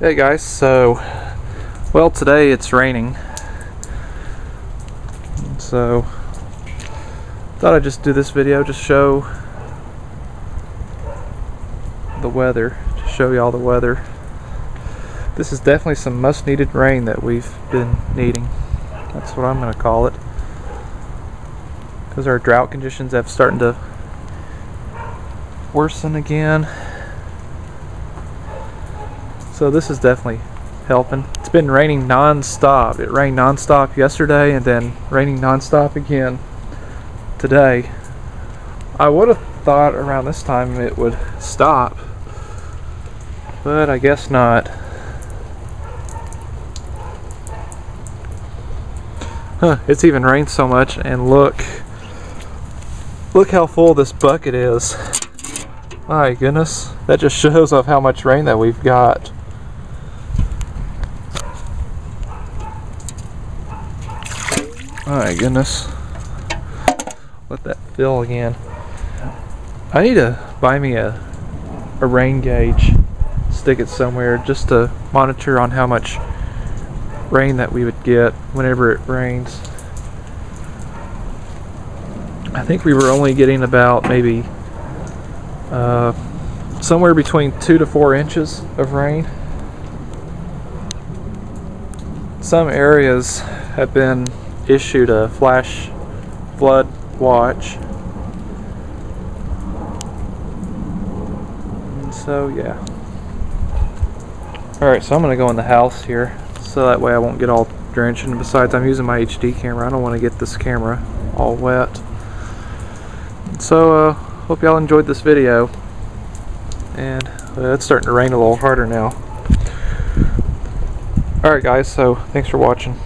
Hey guys, well, today it's raining, so thought I'd just do this video, just show the weather, just show y'all the weather. This is definitely some much needed rain that we've been needing. That's what I'm going to call it, because our drought conditions have started to worsen again. So this is definitely helping. It's been raining non-stop. It rained non-stop yesterday and then raining non-stop again today. I would have thought around this time it would stop, but I guess not. It's even rained so much, and look how full this bucket is. My goodness, that just shows off how much rain that we've got. My goodness. Let that fill again. I need to buy me a rain gauge, stick it somewhere just to monitor on how much rain that we would get whenever it rains. I think we were only getting about maybe somewhere between 2 to 4 inches of rain. Some areas have been issued a flash flood watch. And so yeah. Alright, so I'm going to go in the house here so that way I won't get all drenched, and besides I'm using my HD camera. I don't want to get this camera all wet. So hope y'all enjoyed this video, and it's starting to rain a little harder now. Alright guys, so thanks for watching.